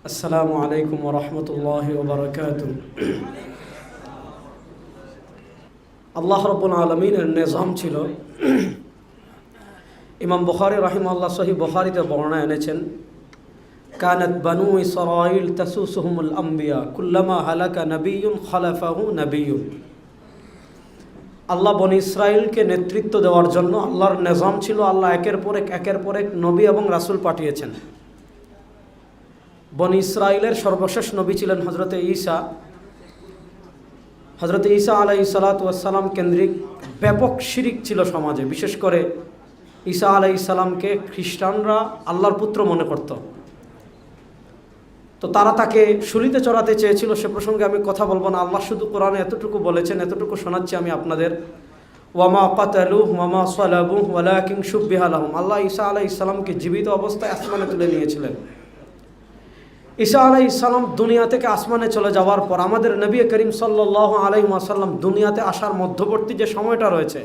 আসসালামু আলাইকুম ওয়া রাহমাতুল্লাহি ওয়া বারাকাতুহু। আল্লাহ রাব্বুল আলামিনের নিজাম ছিল। ইমাম বুখারী রাহিমাহুল্লাহ সহিহ বুখারীতে বর্ণনা এনেছেন, কানাত বানু ইসরাঈল তাসুসুহুমুল আম্বিয়া কুল্লামা হালাকা নাবিয়্যুন খালাফাহু নাবিয়্যুন। আল্লাহ বনি ইসরাইলকে নেতৃত্ব দেওয়ার জন্য আল্লাহর নিজাম ছিল। আল্লাহ একের পর এক নবী এবং রাসূল পাঠিয়েছেন। বনি ইসরাইলের সর্বশেষ নবী ছিলেন হযরতে ঈসা। হযরতে ঈসা আলাইহিস সালাতু ওয়াস সালাম কেন্দ্রিক ব্যাপক শিরিক ছিল সমাজে। বিশেষ করে ঈসা আলাইহিস সালামকে খ্রিস্টানরা আল্লাহর পুত্র মনে করত। তো তারা তাকে শুলিতে চড়াতে চেয়েছিল। সে প্রসঙ্গে আমি কথা বলবো না। আল্লাহ শুধু কোরআনে এতটুকু বলেছেন, এতটুকু শোনাচ্ছি আমি আপনাদের। ওয়ামা কাতালুহু ওয়ামা সালাবুহু ওয়ালাকিন শুব্বিহা লাহুম। আল্লাহ ঈসা আলাইহিস সালামকে জীবিত অবস্থায় আসমানে তুলে নিয়েছিলেন। ঈসা আলাইহিস সালাম দুনিয়া থেকে আসমানে চলে যাওয়ার পর আমাদের নবী করিম সাল্লাল্লাহু আলাইহি ওয়াসাল্লাম দুনিয়াতে আসার মধ্যবর্তী যে সময়টা রয়েছে,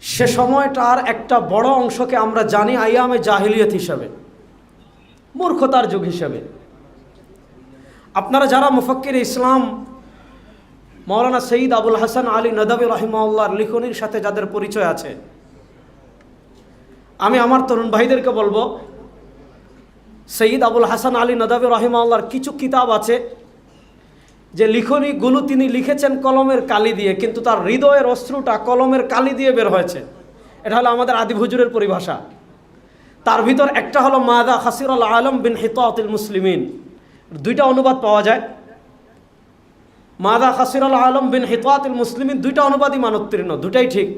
সে সময়টার একটা বড় অংশকে আমরা জানি আইয়ামে জাহিলিয়াত হিসাবে, মূর্খতার যুগ হিসাবে। আপনারা যারা মুফাক্কির ইসলাম মাওলানা সৈয়দ আবুল হাসান আলী নদভী রাহিমাহুল্লাহর লিখনির সাথে যাদের পরিচয় আছে, আমি আমার তরুণ ভাইদেরকে বলবো, সৈয়দ আবুল হাসান আলী নদভী রাহিমাহুল্লাহর কিছু কিতাব আছে যে লিখনিগুলো তিনি লিখেছেন কলমের কালি দিয়ে, কিন্তু তার হৃদয়ের অশ্রুটা কলমের কালি দিয়ে বের হয়েছে। এটা হলো আমাদের আদি হুজুরের পরিভাষা। তার ভিতর একটা হলো মাদা খাসিরুল আলম বিন হিতাতিল মুসলিমিন। দুইটা অনুবাদ পাওয়া যায়, মাদা খাসিরুল আলম বিন হিতাতিল মুসলিমিন। দুইটা অনুবাদই মানোত্তীর্ণ, দুটাই ঠিক।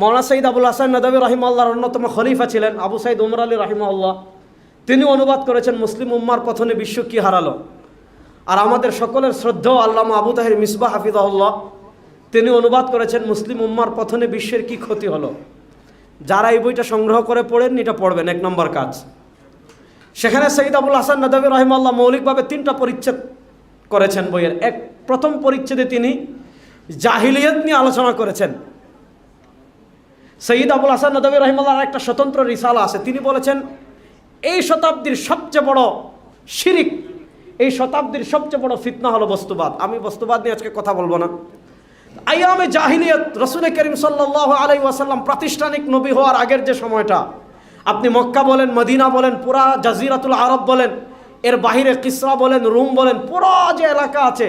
মাওলানা সৈয়দ আবুল হাসান নদভী রাহিমাহুল্লাহর অন্যতম খলিফা ছিলেন আবু সাইদ উমর আলী রাহিমাহুল্লাহ। তিনি অনুবাদ করেছেন মুসলিম উম্মার পথনে বিশ্ব কি হারালো। আর আমাদের সকলের শ্রদ্ধেয় আল্লামা আবু তাহির মিসবাহ হাফিজাহুল্লাহ, তিনি অনুবাদ করেছেন মুসলিম উম্মার পথনে বিশ্বের কি ক্ষতি হলো। যারা এই বইটা সংগ্রহ করে পড়েন, এটা পড়বেন, এক নম্বর কাজ। সেখানে সৈয়দ আবুল হাসান নদভী রাহিমাহুল্লাহ মৌলিকভাবে তিনটা পরিচ্ছেদ করেছেন বইয়ের। প্রথম পরিচ্ছেদে তিনি জাহিলিয়াত নিয়ে আলোচনা করেছেন। সৈয়দ আবুল হাসান নদভী রাহিমাহুল্লাহর একটা স্বতন্ত্র রিসালা আছে। তিনি বলেছেন, এই শতাব্দীর সবচেয়ে বড় শিরিক, এই শতাব্দীর সবচেয়ে বড় ফিতনা হলো বস্তুবাদ। আমি বস্তুবাদ নিয়ে আজকে কথা বলবো না। আইয়ামে জাহিলিয়াত, রাসূল করিম সাল্লাল্লাহু আলাইহি ওয়াসাল্লাম প্রাতিষ্ঠানিক নবী হওয়ার আগের যে সময়টা, আপনি মক্কা বলেন, মদিনা বলেন, পুরা জাজিরাতুল আরব বলেন, এর বাহিরে কিসরা বলেন, রোম বলেন, পুরা যে এলাকা আছে,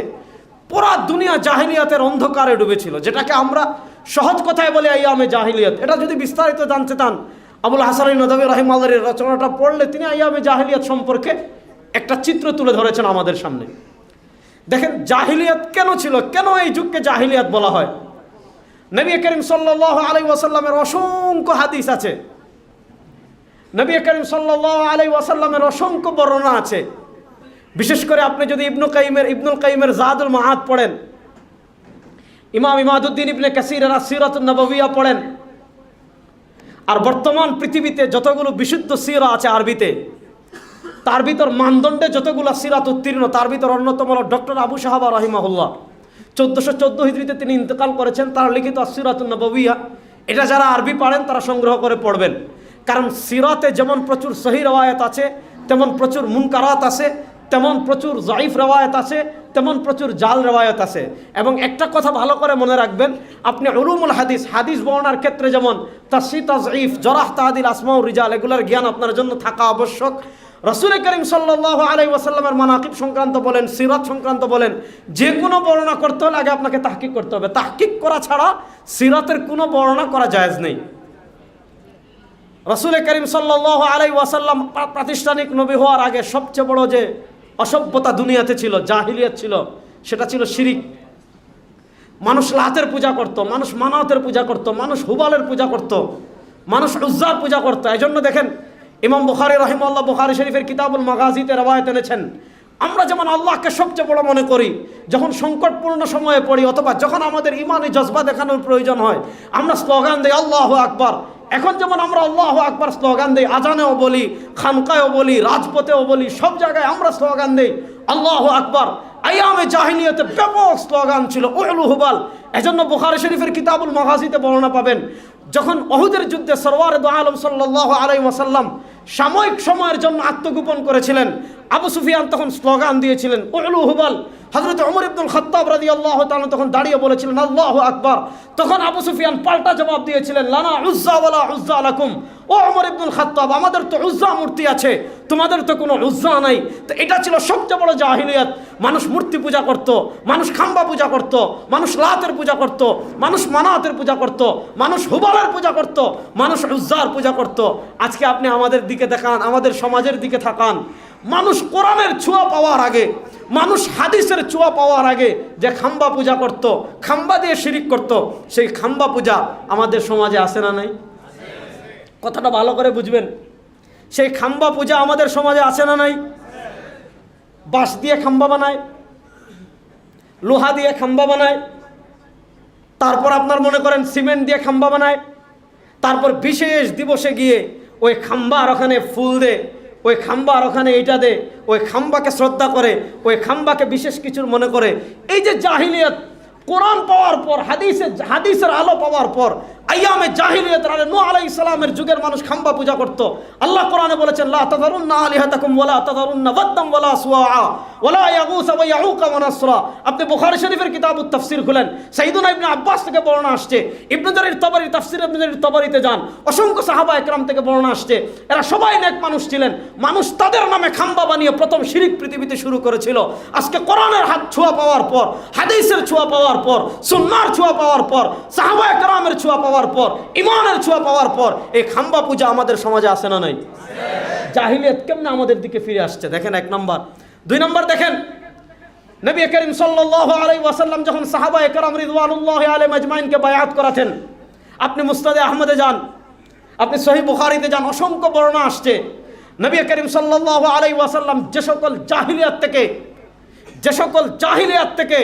পুরা দুনিয়া জাহিলিয়াতের অন্ধকারে ডুবেছিল, যেটাকে আমরা সহজ কথায় বলি আইয়ামে জাহিলিয়াত। এটা যদি বিস্তারিত জানতে চান, আবুল হাসান নদভী রাহিমাহুল্লাহর রচনাটা পড়লে তিনি আইয়ামে জাহিলিয়াত সম্পর্কে একটা চিত্র তুলে ধরেছেন আমাদের সামনে। দেখেন জাহিলিয়াত কেন ছিল, কেন এই যুগকে জাহিলিয়াত বলা হয়। নবী করিম সাল্লাল্লাহু আলাইহি ওয়াসাল্লামের অসংখ্য হাদিস আছে, নবী করিম সাল্লাল্লাহু আলাইহি ওয়াসাল্লামের অসংখ্য বর্ণনা আছে। বিশেষ করে আপনি যদি ইবনুল কাইমের জাদুল মাআদ পড়েন, ইমাম ইমাদউদ্দিন ইবনে কাসিরের আসিরাতুন নবওয়িয়া পড়েন, আর বর্তমান পৃথিবীতে যতগুলো বিশুদ্ধ সিরা আছে আরবিতে, তার ভিতর মানদণ্ডে যতগুলো সিরাত উত্তীর্ণ, তার ভিতর অন্যতম হল ডক্টর আবু শাহাবা রাহিমাহুল্লাহ। 1414 হিজরিতে তিনি ইন্তেকাল করেছেন। তার লিখিত আসিরাতুন নবওয়িয়া, এটা যারা আরবি পারেন তারা সংগ্রহ করে পড়বেন। কারণ সিরাতে যেমন প্রচুর সহি রওয়ায়াত আছে, তেমন প্রচুর মুনকারাত আছে, তেমন প্রচুর যায়িফ রওয়ায়াত আছে, তেমন প্রচুর জাল রওয়ায়াত আছে। এবং একটা কথা ভালো করে মনে রাখবেন, আপনি উলুমুল হাদিস, হাদিস বর্ণনার ক্ষেত্রে যেমন তাসহিহ তাযঈফ, জরাহ তা'দিল, আসমাউ রিজাল, এগুলোর জ্ঞান আপনার জন্য থাকা আবশ্যক। রাসূল করিম সাল্লাল্লাহু আলাইহি ওয়াসাল্লামের মানাকিব সংক্রান্ত বলেন, সিরাত সংক্রান্ত বলেন, যে কোনো বর্ণনা করতে হলে আগে আপনাকে তাহকিক করতে হবে। তাহকিক করা ছাড়া সিরাতের কোনো বর্ণনা করা জায়েজ নেই। রাসূল করিম সাল্লাল্লাহু আলাইহি ওয়াসাল্লাম প্রাতিষ্ঠানিক নবী হওয়ার আগে সবচেয়ে বড় যে অসভ্যতা দুনিয়াতে ছিল, জাহিলিয়াত ছিল, সেটা ছিল শিরিক। মানুষ লাতের পূজা করত, মানুষ মানাতের পূজা করত, মানুষ হুবালের পূজা করত, মানুষ উজ্জার পূজা করত। এই জন্য দেখেন ইমাম বুখারী রাহিমাহুল্লাহ বুখারী শরীফের কিতাবুল মাগাজিতে রওয়ায়াত এনেছেন, আমরা যেমন আল্লাহকে সবচেয়ে বড় মনে করি যখন সংকটপূর্ণ সময়ে পড়ি, অথবা যখন আমাদের ইমানি জজবা দেখানোর প্রয়োজন হয়, আমরা স্লোগান দিই আল্লাহু আকবার। এখন যেমন আমরা আল্লাহু আকবার স্লোগান দিই, আজানেও বলি, খানকায়ও বলি, রাজপথেও বলি, সব জায়গায় আমরা স্লোগান দিই আল্লাহু আকবার। আইয়ামে জাহিলিয়াতে ব্যাপক স্লোগান ছিল উলু হুবাল। এজন্য বুখারী শরীফের কিতাবুল মাগাজিতে বর্ণনা পাবেন, যখন উহুদের যুদ্ধে সরওয়ারে দু আলম সাল্লাল্লাহু আলাইহি ওয়াসাল্লাম সাময়িক সময়ের জন্য আত্মগোপন করেছিলেন। আবু সুফিয়ান তখন স্লোগান দিয়েছিলেন উলু হুবাল। হযরত ওমর ইবনুল খাত্তাব রাদিয়াল্লাহু তাআলা তখন দাঁড়িয়ে বলেছিলেন আল্লাহু আকবার। তখন আবু সুফিয়ান পাল্টা জবাব দিয়েছিলেন লানা উজ্জা ওয়ালা উজ্জা লাকুম। ও ওমর ইবনুল খাত্তাব, আমাদের তো উজ্জা মূর্তি আছে, তোমাদের তো কোনো উজ্জা নাই। তো এটা ছিল সবচেয়ে বড় জাহিলিয়াত। মানুষ মূর্তি পূজা করত, মানুষ খাম্বা পূজা করত, মানুষ লাতের পূজা করত, মানুষ মানাতের পূজা করত, মানুষ হুবালের পূজা করত, মানুষ উজ্জার পূজা করত। আজকে আপনি আমাদের দিকে দেখান, আমাদের সমাজের দিকে তাকান, মানুষ কোরআনের ছোঁয়া পাওয়ার আগে, মানুষ হাদিসের ছোঁয়া পাওয়ার আগে যে খাম্বা পূজা করত, খাম্বা দিয়ে শিরিক করত, সেই খাম্বা পূজা আমাদের সমাজে আসে না নাই? কথাটা ভালো করে বুঝবেন। সেই খাম্বা পূজা আমাদের সমাজে আছে না নাই? বাঁশ দিয়ে খাম্বা বানায়, লোহা দিয়ে খাম্বা বানায়, তারপর আপনার মনে করেন সিমেন্ট দিয়ে খাম্বা বানায়, তারপর বিশেষ দিবসে গিয়ে ওই খাম্বার ওখানে ফুল দে, ওই খাম্বার ওখানে এইটা দে, ওই খাম্বাকে শ্রদ্ধা করে, ওই খাম্বাকে বিশেষ কিছুর মনে করে। এই যে জাহিলিয়াত, কোরআন পাওয়ার পর, হাদিসের আলো পাওয়ার পর, আইয়ামে জাহিলিয়াত নূহ আলাইহিস সালামের যুগের মানুষ খাম্বা পূজা করত। আল্লাহ কোরআনে বলেছেন লা তাযারুন্না আলিহাতাকুম ওয়ালা তাযারুন্না ওয়াদ্দাম ওয়ালা সুওয়া ওয়ালা ইয়াগুস ওয়া ইয়াউক ওয়া নাসরা। আপনি বুখারী শরীফের কিতাবুত তাফসীর খুলেন, সাইয়্যিদুনা ইবনে আব্বাস থেকে বর্ণনা আসছে, ইবনে জারীর তাবরী তাফসীর ইবনে জারীর তাবরীতে যান, অসংখ্য সাহাবা একরাম থেকে বর্ণনা আসছে। এরা সবাই নেক মানুষ ছিলেন। মানুষ তাদের নামে খাম্বা বানিয়ে প্রথম শিরিক পৃথিবীতে শুরু করেছিল। আজকে কোরআনের হাত ছোঁয়া পাওয়ার পর, হাদিসের ছোঁয়া পাওয়ার পর, সুন্নাহর ছোঁয়া পাওয়ার পর, সাহাবা একরামের ছোঁয়া পাওয়ার পর, ইমানের ছোঁয়া পাওয়ার পর এই খাম্বা পূজা আমাদের সমাজে আসে না নাই? জাহিলিয়াত কেমনে আমাদের দিকে ফিরে আসছে দেখেন, এক নম্বর। দুই নম্বর দেখেন, নবী করিম সাল্লাল্লাহু আলাইহি ওয়াসাল্লাম যখন সাহাবায়ে কেরাম রিদওয়ানুল্লাহি আলাইহিম আজমাইনকে বায়াত করাতেন, আপনি মুসনাদে আহমদে যান, আপনি সহিহ বুখারীতে যান, অসংখ্য বর্ণনা আসছে। নবী করিম সাল্লাল্লাহু আলাইহি ওয়াসাল্লাম যে সকল জাহিলিয়াত থেকে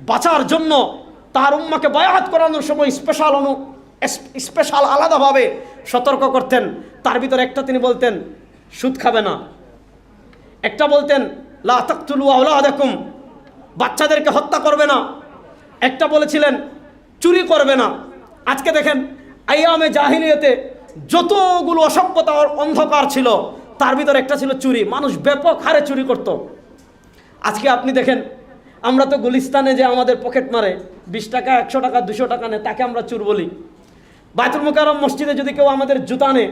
বাঁচার জন্য তার উম্মাকে বায়াত করানোর সময় স্পেশাল আলাদাভাবে সতর্ক করতেন। তার ভিতরে একটা তিনি বলতেন সুদ খাবে না, একটা বলতেন লা তাকতুলু আওলাদাকুম, বাচ্চাদেরকে হত্যা করবে না, একটা বলেছিলেন চুরি করবে না। আজকে দেখেন আইয়ামে জাহিলিয়াতে যতগুলো অসভ্যতা অন্ধকার ছিল তার ভিতরে একটা ছিল চুরি। মানুষ ব্যাপক হারে চুরি করত। আজকে আপনি দেখেন, আমরা তো গুলিস্তানে যে আমাদের পকেট মারে 20 টাকা 100 টাকা 200 টাকা নেয়, তাকে আমরা চোর বলি। বাইতুল মুকাররম মসজিদে যদি কেউ আমাদের জুতা নেয়,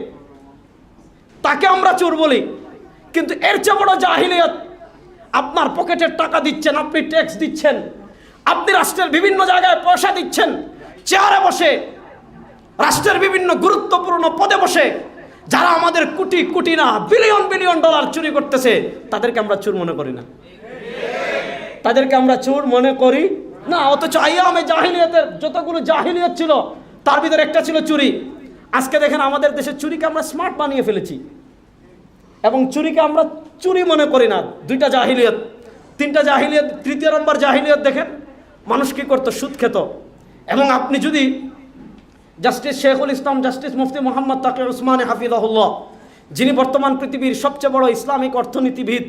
তাকে আমরা চোর বলি। কিন্তু এর চেয়ে বড় জাহিলিয়াত, আপনার পকেটের টাকা দিচ্ছেন, আপনি ট্যাক্স দিচ্ছেন, আপনি রাষ্ট্রের বিভিন্ন জায়গায় পয়সা দিচ্ছেন, চেয়ারে বসে রাষ্ট্রের বিভিন্ন গুরুত্বপূর্ণ পদে বসে যারা আমাদের কোটি কোটি না বিলিয়ন বিলিয়ন ডলার চুরি করতেছে, তাদেরকে আমরা চোর মনে করি না, তাদেরকে আমরা চোর মনে করি না। অথচ আইয়ামে জাহিলিয়াতের যতগুলো জাহিলিয়াত ছিল তার ভিতরে একটা ছিল চুরি। আজকে দেখেন আমাদের দেশে চুরিকে আমরা স্মার্ট বানিয়ে ফেলেছি এবং চুরিকে আমরা চুরি মনে করি না। দুইটা জাহিলিয়াত, তিনটা জাহিলিয়াত, তৃতীয় নম্বর জাহিলিয়াত দেখেন, মানুষ কি করতো? সুদ খেত। এবং আপনি যদি জাস্টিস শেখুল ইসলাম, জাস্টিস মুফতি মোহাম্মদ তাকি উসমানে হাফিজাহুল্লাহ, যিনি বর্তমান পৃথিবীর সবচেয়ে বড় ইসলামিক অর্থনীতিবিদ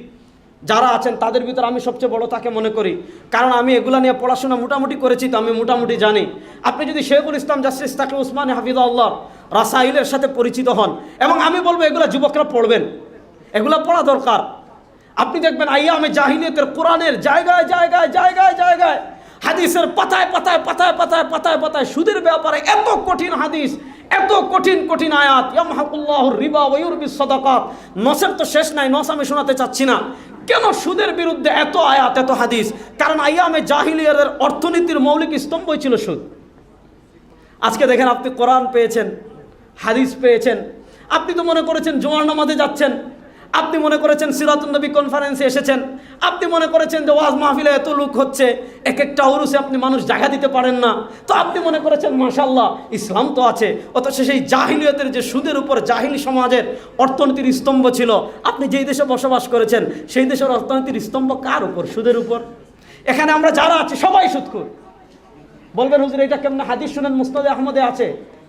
যারা আছেন তাদের ভিতরে আমি সবচেয়ে বড় তাকে মনে করি, কারণ আমি এগুলা নিয়ে পড়াশোনা মোটামুটি করেছি, তো আমি মোটামুটি জানি। আপনি যদি শেখুল ইসলাম জাস্টিস তাকি উসমানে হাফিজাহুল্লাহ রাসাইলের সাথে পরিচিত হন, এবং আমি বলবো এগুলা যুবকরা পড়বেন, এগুলা পড়া দরকার। আপনি দেখবেন আইয়ামে জাহিলিয়াতের কোরআনের জায়গায় জায়গায় জায়গায় জায়গায়, হাদিসের পাতায় পাতায় পাতায় পাতায় পাতায় পাতায় সুদের ব্যাপারে এত কঠিন হাদিস, এত কঠিন কঠিন আয়াত, ইয়ামহাকুল্লাহুর রিবা ওয়া ইউরবিস সাদাকাত। নসের তো শেষ নাই, নস আমি শোনাতে চাচ্ছি না। কেন সুদের বিরুদ্ধে এত আয়াত, এত হাদিস? কারণ আইয়ামে জাহিলিয়াতের অর্থনীতির মৌলিক স্তম্ভই ছিল সুদ। আজকে দেখেন আপনি কোরআন পেয়েছেন, হাদিস পেয়েছেন, আপনি তো মনে করেছেন জুমার নামাজে যাচ্ছেন, আপনি মনে করেছেন সিরাতুন নবী কনফারেন্সে এসেছেন, আপনি মনে করেছেন যে ওয়াজ মাহফিলে এত লোক হচ্ছে, এক একটা উরুসে আপনি মানুষ জায়গা দিতে পারেন না, তো আপনি মনে করেছেন মাশাআল্লাহ ইসলাম তো আছে। অথচ সেই জাহিলিয়াতের যে সুদের উপর জাহিলি সমাজের অর্থনীতির স্তম্ভ ছিল, আপনি যেই দেশে বসবাস করেছেন সেই দেশের অর্থনীতির স্তম্ভ কার উপর? সুদের উপর। এখানে আমরা যারা আছি সবাই সুদখোর। বলবেন হুজুর এটা কেমন? হাদিস শুনেন, মুসনাদে আহমদে আছে,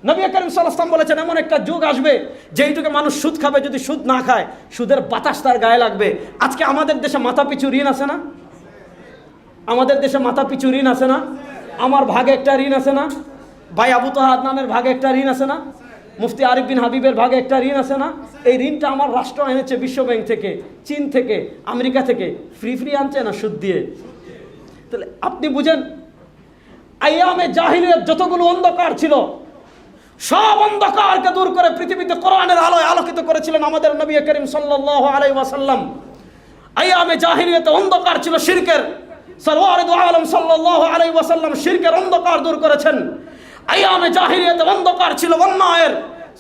নবী করিম সাল্লাল্লাহু আলাইহি ওয়াসাল্লাম বলেছেন এমন একটা যুগ আসবে যেই যুগে মানুষ সুদ খাবে, যদি সুদ না খায় সুদের বাতাস তার গায়ে লাগবে। আজকে আমাদের দেশে মাথা পিছু ঋণ আছে না? আমাদের দেশে মাথা পিছু ঋণ আছে না? আমার ভাগে একটা ঋণ আছে না? ভাই আবু তাহা আদনানের ভাগে একটা ঋণ আছে না? মুফতি আরিফ বিন হাবিবের ভাগে একটা ঋণ আছে না, এই ঋণটা আমার রাষ্ট্র এনেছে বিশ্ব ব্যাংক থেকে, চীন থেকে, আমেরিকা থেকে, ফ্রি আনছে না সুদ দিয়ে। তাহলে আপনি বুঝেন আইয়ামে জাহিলিয়াত যতগুলো অন্ধকার ছিল সব অন্ধকারকে দূর করে পৃথিবীতে কোরআনের আলোয় আলোকিত করেছিলেন আমাদের নবী করিম সাল্লাল্লাহু আলাইহি ওয়াসাল্লাম। আইয়ামে জাহিলিয়াতে অন্ধকার ছিল শিরকের, সরওয়ারে দু আলম সাল্লাল্লাহু আলাইহি ওয়াসাল্লাম শিরকের অন্ধকার দূর করেছেন। আইয়ামে জাহিলিয়াতে অন্ধকার ছিল অন্যায়ের,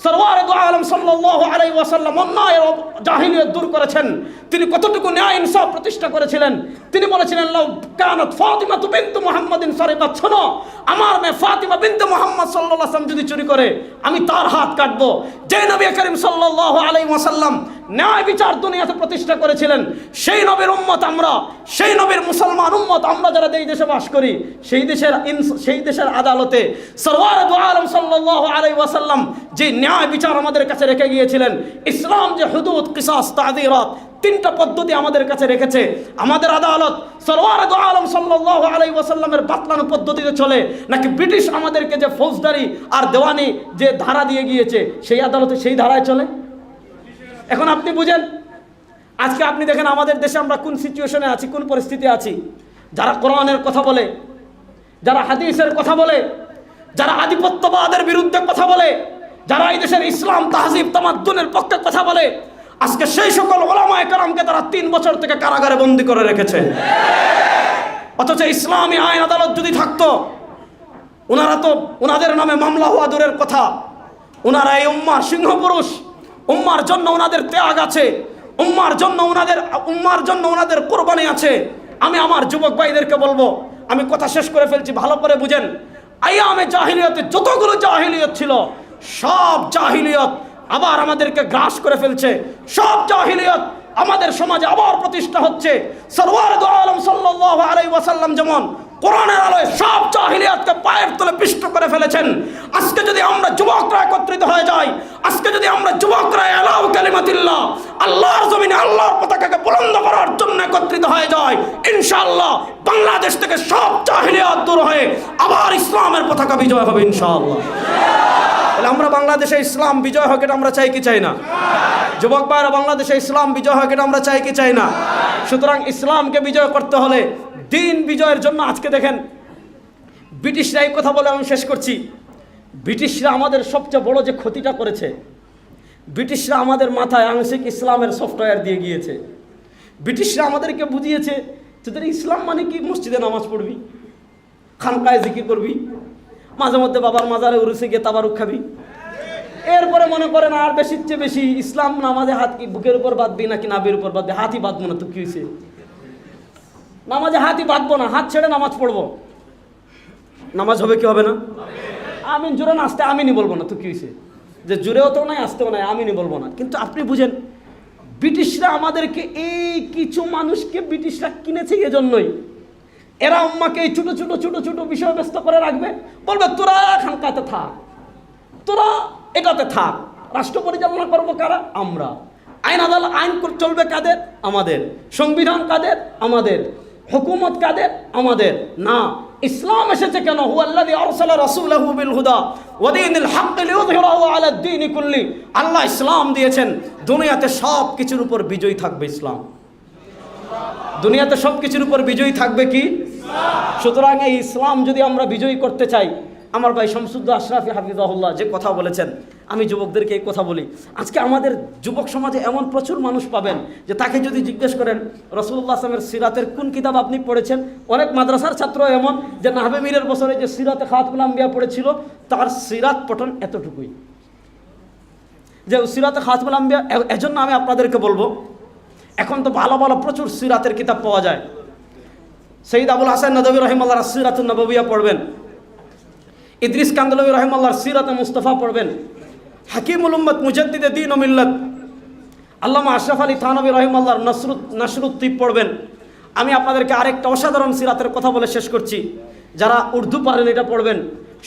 সরওয়ারে দু আলম সাল্লাল্লাহু আলাইহি ওয়াসাল্লাম অন্যায়ের জাহিলিয়াত দূর করেছেন। তিনি কতটুকু ন্যায় ইনসাফ প্রতিষ্ঠা করেছিলেন। তিনি বলেছিলেন লাউ কানাত ফাতিমা বিনতু মুহাম্মাদিন সারিকাত, শোনো আমার মেয়ে ফাতিমা বিনতে মুহাম্মদ সাল্লাল্লাহু আলাইহি ওয়াসাল্লাম যদি চুরি করে আমি তার হাত কাটবো। যে নবী করিম সাল্লাল্লাহু আলাইহি ওয়াসাল্লাম ন্যায় বিচার দুনিয়াতে প্রতিষ্ঠা করেছিলেন, সেই নবীর উম্মত আমরা, সেই নবীর মুসলমান উম্মত আমরা যারা এই দেশে বাস করি, সেই দেশের আদালতে সরওয়ারে দু আলম সাল্লাল্লাহু আলাইহি ওয়াসাল্লাম যে ন্যায় বিচার আমাদের কাছে রেখে গিয়েছিলেন, ইসলাম যে হুদুদ, কিসাস, তাযীরাত তিনটা পদ্ধতি আমাদের কাছে রেখেছে। আমাদের আদালত সরওয়ারে দু আলম সাল্লাল্লাহু আলাইহি ওয়াসাল্লামের বাতলানো পদ্ধতিতে চলে, নাকি ব্রিটিশ আমাদেরকে যে ফৌজদারি আর দেওয়ানি যে ধারা দিয়ে গিয়েছে সেই আদালতে সেই ধারায় চলে? এখন আপনি বুঝেন আজকে আপনি দেখেন আমাদের দেশে আমরা কোন সিচুয়েশনে আছি, কোন পরিস্থিতি আছি। যারা কোরআনের কথা বলে, যারা হাদিসের কথা বলে, যারা আধিপত্যবাদের বিরুদ্ধে কথা বলে, যারা এই দেশের ইসলাম তাহজিব তামাদ্দুনের পক্ষে কথা বলে, আজকে সেই সকল ওলামায়ে কেরামকে তারা 3 বছর থেকে কারাগারে বন্দী করে রেখেছে। অথচ ইসলামী আইন আদালত যদি থাকতো, ওনারা তো ওনাদের নামে মামলা হওয়া দূরের কথা, ওনারা এই উম্মার সিংহপুরুষ, উম্মার জন্য ওনাদের ত্যাগ আছে, উম্মার জন্য ওনাদের কোরবানি আছে। আমি আমার যুবক ভাইদেরকে বলবো, আমি কথা শেষ করে ফেলছি, ভালো করে বুঝেন। আইয়ামে জাহিলিয়াতে যতগুলো জাহিলিয়ত ছিল সব জাহিলিয়ত আবার আমাদেরকে গ্রাস করে ফেলছে। সব জাহিলিয়ত আমাদের সমাজে আবার প্রতিষ্ঠা হচ্ছে। সরওয়ারে দু আলম সাল্লাল্লাহু আলাইহি ওয়াসাল্লাম যেমন কোরআনের আলোয় সব জাহিলিয়াতকে পায়ের তলে পিষ্ট করে ফেলেছেন। আজকে যদি আমরা যুবকরা একত্রিত হয়ে যাই, আজকে যদি আমরা যুবকরা আলাউ কালিমাতিল্লাহ, আল্লাহর জমিনে আল্লাহর পতাকাকে বুলন্দ করার জন্য একত্রিত হয়ে যাই, ইনশাআল্লাহ বাংলাদেশ থেকে সব জাহিলিয়াত দূর হয়ে আবার ইসলামের পতাকা বিজয় হবে ইনশাআল্লাহ। তাহলে আমরা বাংলাদেশে ইসলাম বিজয় হোক, এটা আমরা চাই কি চাই না? যুবক ভাইরা, বাংলাদেশে ইসলাম বিজয় হোক, এটা আমরা চাই কি চাই না? সুতরাং ইসলামকে বিজয় করতে হলে দিন বিজয়ের জন্য আজকে দেখেন ব্রিটিশরা এই কথা বলে আমি শেষ করছি, ব্রিটিশরা আমাদের সবচেয়ে বড় যে ক্ষতিটা করেছে, ব্রিটিশরা আমাদের মাথায় আংশিক ইসলামের সফটওয়্যার দিয়ে গিয়েছে। ব্রিটিশরা আমাদেরকে বুঝিয়েছে তোদের ইসলাম মানে কি, মসজিদে নামাজ পড়বি, খানকায় জিকির করবি, মাঝে মধ্যে বাবার মাজারে উরুসে গিয়ে তাবারুক খাবি, এরপরে মনে করেন আর বেশির চেয়ে বেশি ইসলাম নামাজে হাত কি বুকের উপর বাঁধবি নাকি নাভির উপর বাঁধবি? হাতই বাঁধবো না তো কি হয়েছে? নামাজে হাতই বাঁধবো না, হাত ছেড়ে নামাজ পড়বো, নামাজ হবে কি হবে না? আমিন জোরে না আসতে আমিনই বলবো না তো কি হয়েছে? যে জোরেও তো নাই আসতেও নাই, আমিনই বলবো না। কিন্তু আপনি বুঝেন ব্রিটিশরা আমাদেরকে এই কিছু মানুষকে ব্রিটিশরা কিনেছে এজন্যই, এরা উম্মাকে এই ছোট ছোট ছোট ছোট বিষয় ব্যস্ত করে রাখবে, বলবে তোরা খানকাতে থাক, তোরা এটাতে থাক, রাষ্ট্র পরিচালনা করবো কারা? আমরা। আইন আদালত, আইন চলবে কাদের? আমাদের। সংবিধান কাদের? আমাদের। হুকুমত কাদের? আমাদের। না, ইসলাম এসেছে কেন? হুয়াল্লাযী আরসালা রাসূলাহু বিল হুদা ওয়া দীনিল হক লিইয়ুযহিরাহু আলা দ্বীনি কুল্লি। আল্লাহ ইসলাম দিয়েছেন, দুনিয়াতে সব কিছুর উপর বিজয়ী থাকবে ইসলাম। দুনিয়াতে সব কিছুর উপর বিজয়ী থাকবে কি? সুতরাং এই ইসলাম যদি আমরা বিজয়ী করতে চাই, আমার ভাই শামসুদ্দৌলা আশরাফী হাফিজাহুল্লাহ যে কথা বলেছেন, আমি যুবকদেরকে এই কথা বলি। আজকে আমাদের যুবক সমাজে এমন প্রচুর মানুষ পাবেন যে তাকে যদি জিজ্ঞেস করেন রাসূলুল্লাহ সাল্লাল্লাহু আলাইহি ওয়াসাল্লামের সিরাতের কোন কিতাব আপনি পড়েছেন, অনেক মাদ্রাসার ছাত্র এমন যে নাহবে মীরের বছরে যে সিরাতে খাতমুল আম্বিয়া পড়েছিল তার সিরাত পঠন এতটুকুই, যে সিরাতে খাতমুল আম্বিয়া। এজন্য আমি আপনাদেরকে বলবো, এখন তো ভালো ভালো প্রচুর সিরাতের কিতাব পাওয়া যায়। সৈয়দ আবুল হাসান নদভী রাহিমাহুল্লাহর সিরাতুন নববিয়া পড়বেন, ইদ্রিস কান্দলভী রাহিমাহুল্লাহর সিরাতে মুস্তাফা পড়বেন, হাকিমুল উম্মত মুজাদ্দিদে দ্বীন ও মিল্লাত আল্লামা আশরাফ আলী থানভী রাহিমাহুল্লাহর নসরুত তিব পড়বেন। আমি আপনাদেরকে আরেকটা অসাধারণ সিরাতের কথা বলে শেষ করছি, যারা উর্দু পারেন এটা পড়বেন।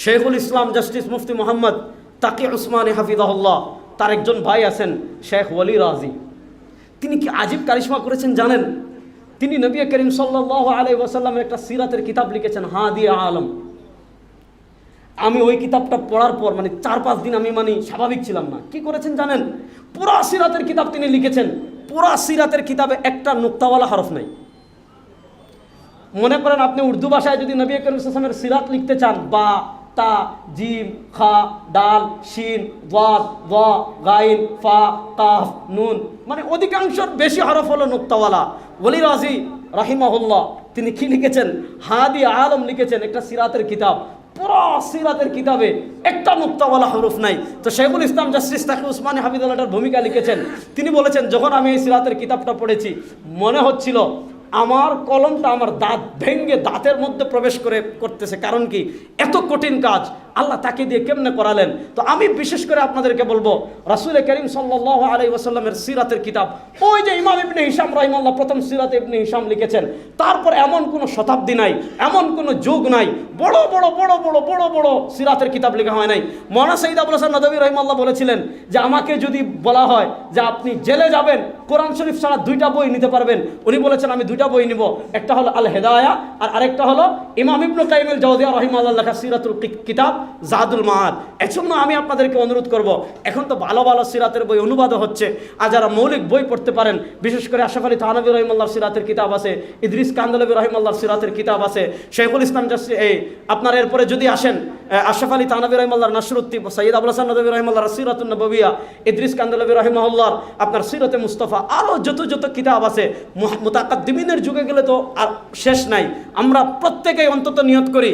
শেখুল ইসলাম জাস্টিস মুফতি মোহাম্মদ তাকি উসমানী হাফিজাহুল্লাহ, তার একজন ভাই আছেন শেখ ওয়ালি রাজি। তিনি কি আজীব কারিশমা করেছেন জানেন? তিনি নবী করিম সাল্লাল্লাহু আলাইহি ওয়াসাল্লামের একটা সিরাতের কিতাব লিখেছেন, হাদিয়ে আলম। আমি ওই কিতাবটা পড়ার পর মানে 4-5 দিন আমি মানে স্বাভাবিক ছিলাম না। কি করেছেন জানেন? পুরা সিরাতের কিতাব তিনি লিখেছেন, পুরা সিরাতের কিতাবে একটা নুক্তাওয়ালা হরফ নাই। মনে করেন আপনি উর্দু ভাষায় যদি নবী করিম সাল্লাল্লাহু আলাইহি ওয়াসাল্লামের সিরাত লিখতে চান, বা, তা, জিম, খা, ডাল, শিন, ওয়াদ, ওয়া, গাইন, ফা, কাফ, নুন, মানে অধিকাংশের বেশি হরফ হলো নুক্তাওয়ালা। ওলি রাজি রাহিমাহুল্লাহ তিনি কি লিখেছেন? হাদি আলম লিখেছেন একটা সিরাতের কিতাব, পুরো সিরাতের কিতাবে একটা নুক্তাওয়ালা হরফ নাই। তো শেখুল ইসলাম জাস্টিস তাকি উসমানী হাফিজুল্লাহর ভূমিকা লিখেছেন। তিনি বলেছেন, যখন আমি এই সিরাতের কিতাবটা পড়েছি মনে হচ্ছিল আমার কলমটা আমার দাঁত ভেঙে দাঁতের মধ্যে প্রবেশ করতেছে। কারণ কি? এত কঠিন কাজ আল্লাহ তাকে দিয়ে কেমনে করালেন। তো আমি বিশেষ করে আপনাদেরকে বলবো, রাসূল করিম সাল্লাল্লাহু আলাইহি ওয়াসাল্লামের সিরাতের কিতাব, ওই যে ইমাম ইবনে হিশাম রাহিমাহুল্লাহ প্রথম সিরাতে ইবনে হিশাম লিখেছেন, তারপর এমন কোনো শতাব্দী নাই, এমন কোনো যুগ নাই বড় বড় বড় বড় বড় বড় সিরাতের কিতাব লেখা হয় নাই। মাওলানা সৈয়দ আবুল হাসান নদভী রাহিমাহুল্লাহ বলেছিলেন যে আমাকে যদি বলা হয় যে আপনি জেলে যাবেন, কোরআন শরীফ ছাড়া 2টা বই নিতে পারবেন, উনি বলেছেন আমি 2টা বই নিব, একটা হলো আল হেদায়া আর আরেকটা হলো ইমাম ইবনে কাইয়িম আল জাওজিয়া রাহিমাহুল্লাহ লেখা সিরাতুল কিতাব জাদুল মাআদ। এজন্য আমি আপনাদেরকে অনুরোধ করব, এখন তো ভালো ভালো সিরাতের বই অনুবাদও হচ্ছে, আর যারা মৌলিক বই পড়তে পারেন, বিশেষ করে আশরাফ আলী থানভী রাহিমাহুল্লাহর সিরাতের কিতাব আছে, ইদ্রিস কান্দলভী রাহিমাহুল্লাহর সিরাতের কিতাব আছে, শেখুল ইসলাম আপনার এরপরে যদি আসেন আশরাফ আলী থানভী রাহিমাহুল্লাহর নাসরুদ্দিন, সৈয়দ আবুল হাসান নদভী রাহিমাহুল্লাহর সিরাতুন নববিয়া, ইদ্রিস কান্দলভী রাহিমাহুল্লাহর আপনার সিরাতে মুস্তাফা, আরও যত কিতাব আছে মুতাকাদ্দিমিনের যুগে গেলে তো আর শেষ নাই। আমরা প্রত্যেকেই অন্তত নিয়ত করি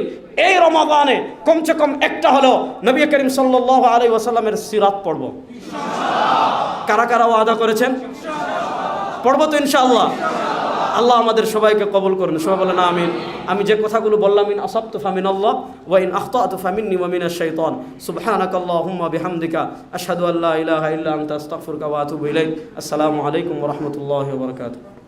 এই রমাদানে কমসে কম একটা হলো নবী করিম সাল্লাল্লাহু আলাইহি ওয়াসাল্লামের সিরাত পড়ব। কারা কারা ওয়াদা করেছেন? পড়ব তো ইনশাআল্লাহ। আল্লাহ আমাদের সবাইকে কবুল করুন। সবাই বলেন আমিন। আমি যে কথাগুলো বললাম, ইন আসাবতু ফামিনাল্লাহ ওয়া ইন আখতাতু ফামিন্নি ওয়া মিনাশ শাইতান। সুবহানাকাল্লাহুম্মা বিহামদিকা আশহাদু আল্লা ইলাহা ইল্লা আনতা আস্তাগফিরুকা ওয়া আতুবু ইলাইক। আসসালামু আলাইকুম ওয়া রাহমাতুল্লাহি ওয়া বারাকাতুহু।